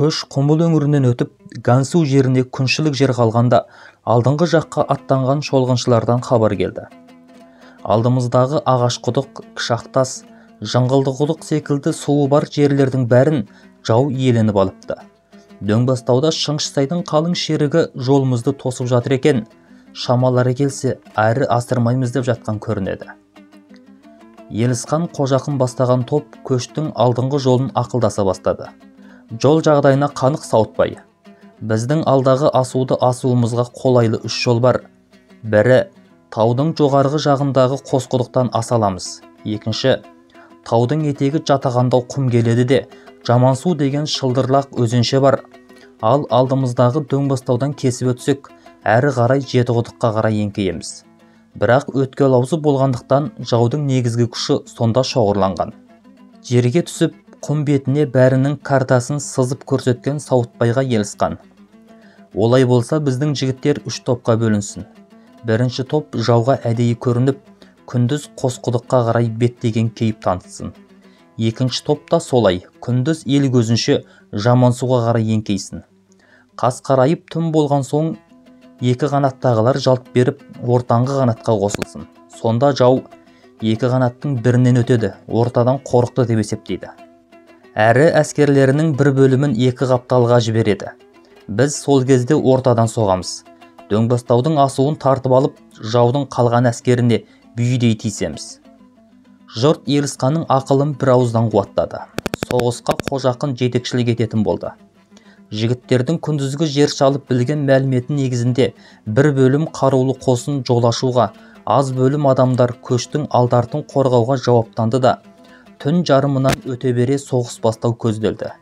көш Құмыл өңірінен өтіп Гансу жеріне күншілік жер қалғанда алдыңғы жаққа аттанған шолғыншылардан хабар келді. Алдымыздағы Ағашқұдық, Кішақтас, Жыңғылдықұдық секілді суы бар жерлердің бәрін жау иеленіп алыпты. Дөңбастауда Шыңғысайдың қалың шерігі жолымызды тосып жатыр екен, шамалары келсе әрі асырмаймыз деп жатқан көрінеді. Елісқан Қожақын бастаған топ көштің алдыңғы жолын ақылдаса бастады. Жол жағдайына қанық сауытпай. Біздің алдағы асуды асуымызға қолайлы үш жол бар. Бірі, таудың жоғарғы жағындағы Қосқұдықтан асаламыз. Екінші, таудың етегі жатағандау құм келеді де, Жамансу деген шылдырлақ өзенше бар. Ал алдымыздағы Дөңбастаудан кесіп өтсек, әрі қарай Жетіқұдыққа қарай еңкейеміз. Бірақ өткел аузы болғандықтан жаудың негізгі күші сонда шоғырланған. Жерге түсіп, құм бетіне бәрінің картасын сызып көрсеткен Сауытбайға елісқан. Олай болса біздің жігіттер үш топқа бөлінсін. Бірінші топ жауға әдейі көрініп, күндіз Қосқұдыққа қарай беттеген кейіп танытсын. Екінші топ та солай, күндіз ел көзінше Жамансуға қарай еңкейсін. Қас қарайып түн болған соң екі қанаттағылар жалт беріп, ортаңғы қанатқа қосылсын. Сонда жау екі қанаттың бірінен өтеді, ортадан қорықты деп есептейді. Әрі әскерлерінің бір бөлімін екі қапталға жібереді. Біз сол кезде ортадан соғамыз. Дөңбастаудың асуын тартып алып, жаудың қалған әскеріне бүйдей тиісеміз. Жұрт Елісқанның ақылын бір ауыздан қуаттады. Соғысқа Қожақын жетекшілік ететін болды. Жігіттердің күндізгі жер шалып білген мәліметін негізінде бір бөлім қарулы қосын жол ашуға, аз бөлім адамдар көштің алдартын қорғауға жауаптанды да, түн жарымынан өте бере соғыс бастау көзделді.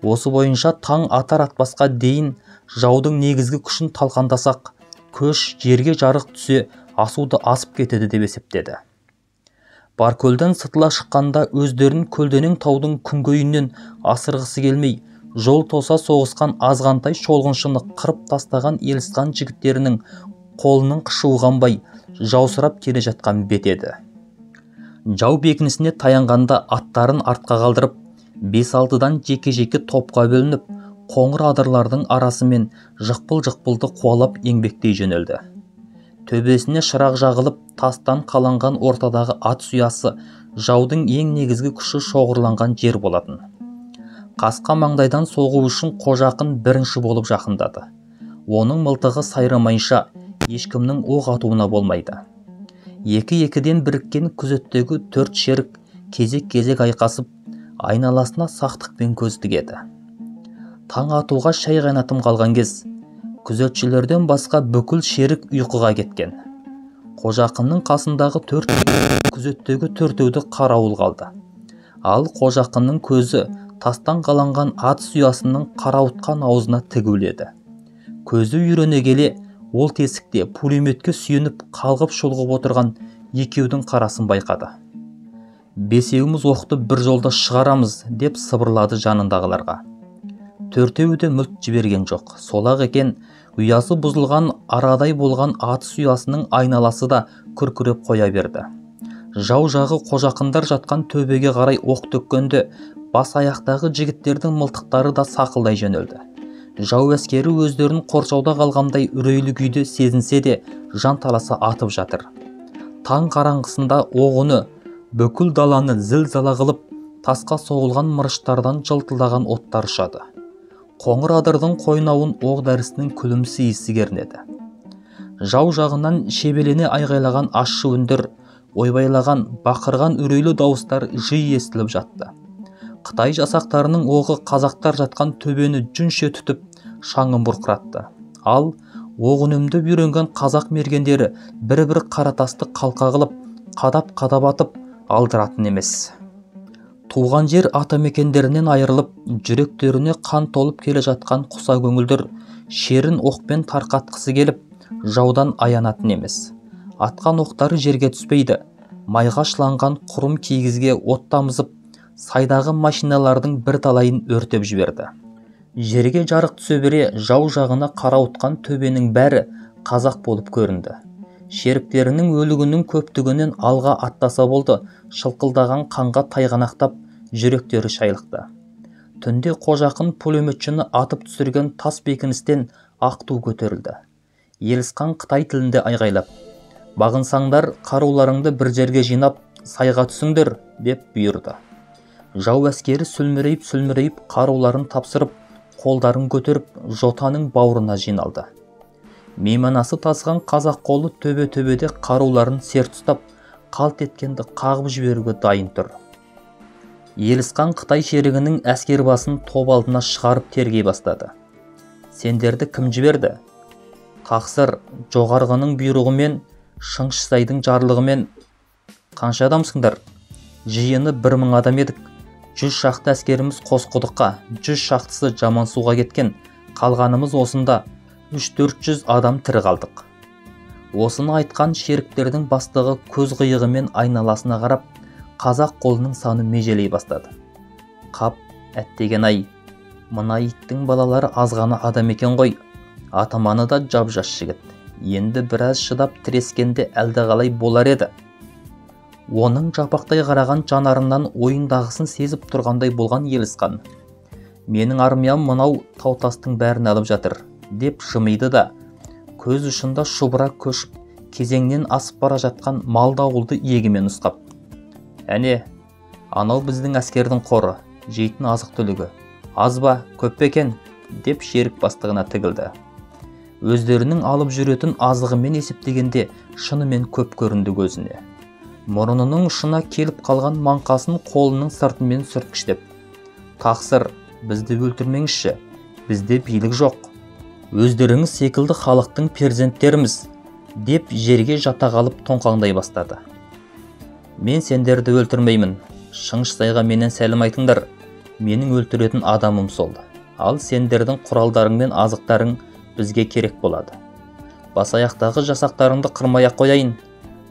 Осы бойынша таң атар атпасқа дейін жаудың негізгі күшін талқандасақ, көш жерге жарық түсе асуды асып кетеді деп есептеді. Баркөлден сытыла шыққанда өздерін көлденең таудың күнгейінен асырғысы келмей, жол тоса соғысқан азғантай шолғыншыны қырып тастаған Елісқан жігіттерінің қолының қышуы қанбай жаусырап келе жатқан бет еді. Жау бекінісіне таянғанда аттарын артқа қалдырып, 5-6-дан жеке-жеке топқа бөлініп, қоңыр адырлардың арасымен жықпыл-жықпылды қуалап еңбектей жөнелді. Төбесіне шырақ жағылып, тастан қаланған ортадағы ат сұясы жаудың ең негізгі күші шоғырланған жер болатын. Қасқа маңдайдан соғу үшін Қожақын бірінші болып жақындады. Оның мылтығы сайрамайынша ешкімнің оқ атуына болмайды. Екі-екіден біріккен күзеттегі 4 шерік кезек-кезек айқасып, айналасына сақтықпен көз тігеді. Таң атуға шай қайнатым қалған кез, күзетшілерден басқа бүкіл шерік ұйқыға кеткен. Қожақынның қасындағы 4 күзеттегі 4-еуді қарауыл қалды. Ал Қожақынның көзі тастан қаланған ат сұясының қарауытқан аузына тігуледі. Көзі үйрене келе, ол тесікте пулеметке сүйеніп қалғып шолғып отырған екеудің қарасын байқады. 5-еуіміз оқты бір жолда шығарамыз деп сыбырлады жанындағыларға. 4-еуі де мүлт жіберген жоқ. Солақ екен, ұясы бұзылған арадай болған ат сұясының айналасы да күркіреп қоя берді. Жау жағы Қожақындар жатқан төбеге қарай оқ төккенде, бас аяқтағы жігіттердің мылтықтары да сақылдай жөнелді. Жау әскері өздерін қоршауда қалғандай үрейлі күйде сезінсе де жанталаса атып жатыр. Таң қараңғысында оғыны бүкіл даланы зіл-зала қылып, тасқа соғылған мырыштардан жылтылдаған оттар ұшады. Қоңыр адырдың қойнауын оқ дәрісінің күлімсі иісі кернеді. Жау жағынан шебелене айғайлаған ащы үндер, ойбайлаған, бақырған үрейлі дауыстар жиі естіліп жатты. Қытай жасақтарының оғы қазақтар жатқан төбені жүнше түтіп, шаңын бұрқыратты. Ал оқ үнемді үйренген қазақ мергендері бір-бір қаратасты қалқа қылып, қадап-қадап атып алдыратын емес. Туған жер атамекендерінен айырылып, жүректеріне қан толып келе жатқан құса көңілдер шерін оқпен тарқатқысы келіп, жаудан аянатын емес. Атқан оқтары жерге түспейді. Майға шыланған құрым кигізге от тамызып, сайдағы машиналардың бір талайын өртеп жіберді. Жерге жарық түсе бере, жау жағына қарауытқан төбенің бәрі қазақ болып көрінді. Шеріктерінің өлігінің көптігінен алға аттаса болды, шылқылдаған қанға тайғанақтап, жүректері шайлықты. Түнде Қожақын пулеметшіні атып түсірген тас бекіністен ақ ту көтерілді. Елісқан Қытай тілінде айғайлап: «Бағынсаңдар, қаруларыңды бір жерге жинап, сайға түсіңдер», деп бұйырды. Жау әскері сүлмірейіп қаруларын тапсырып, қолдарын көтеріп, жотаның бауырына жиналды. Мейманасы тасыған қазақ қолы төбе-төбеде қаруларын серт ұстап, қалт еткенді қағып жіберуге дайын тұр. Елісқан Қытай шерігінің әскер басын топ алдына шығарып тергей бастады. «Сендерді кім жіберді?» «Тақсыр, жоғарғының бұйрығымен, Шыңшысайдың жарлығымен». «Қанша адамсыңдар?» «Жиыны 1000 адам едік. 100 шақты әскеріміз Қосқұдыққа, 100 шақтысы Жамансуға кеткен. Қалғанымыз осында 300-400 адам тірі қалдық». Осыны айтқан шеріктердің бастығы көз қиығымен айналасына қарап, қазақ қолының саны межелей бастады. «Қап, әттеген-ай, мына иттің балалары азғана адам екен ғой. Атаманы да жап-жас жігіт. Енді біраз шыдап тірескенде әлдеқалай болар еді». Оның жапақтай қараған жанарынан ойындағысын сезіп тұрғандай болған Елісқан: «Менің армиям мынау таутастың бәрін алып жатыр», деп жымиды да, көз ұшында шұбыра көшіп, кезеңнен асып бара жатқан мал дауылды иегімен ұстап: «Әне, анау біздің әскердің қоры, жейтін азық-түлігі. Аз ба, көп пе екен?» деп шерік бастығына тігілді. Өздерінің алып жүретін азығымен есептегенде шынымен көп көрінді көзіне. Мұрынының ұшына келіп қалған маңқасын қолының сыртымен сүрткіштеп: «Тақсыр, бізді өлтірмеңізші, бізде билік жоқ. Өздеріңіз секілді халықтың перзенттеріміз», деп жерге жата қалып тоңқаңдай бастады. «Мен сендерді өлтірмеймін. Шыңшысайға менен сәлем айтыңдар. Менің өлтіретін адамым сол. Ал сендердің құралдарың мен азықтарың бізге керек болады. Басаяқтағы жасақтарыңды қырмай-ақ қояйын.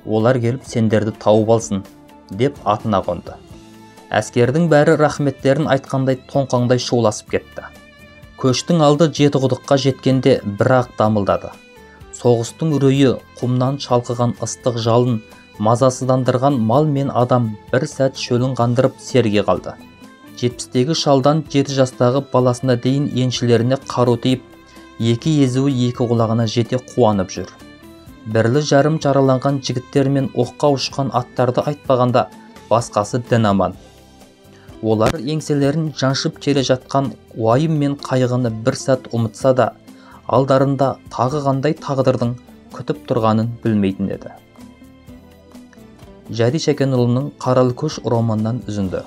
Олар келіп сендерді тауып алсын», деп атына қонды. Әскердің бәрі рахметтерін айтқандай тоңқаңдай шуласып кетті. Көштің алды Жетіқұдыққа жеткенде бір-ақ дамылдады. Соғыстың үрейі, құмнан шалқыған ыстық жалын, мазасыздандырған мал мен адам бір сәт шөлін қандырып серге қалды. 70-тегі шалдан 7 жастағы баласына дейін еншілеріне қару тиіп, екі езуі екі құлағына жете қуанып жүр. Бірлі-жарым жараланған жігіттер мен оққа ұшқан аттарды айтпағанда басқасы дін аман. Олар еңселерін жаншып келе жатқан уайым мен қайғыны бір сәт ұмытса да, алдарында тағы қандай тағдырдың күтіп тұрғанын білмейтін еді. Жәди Шәкенұлының Қаралы көш романынан үзінді.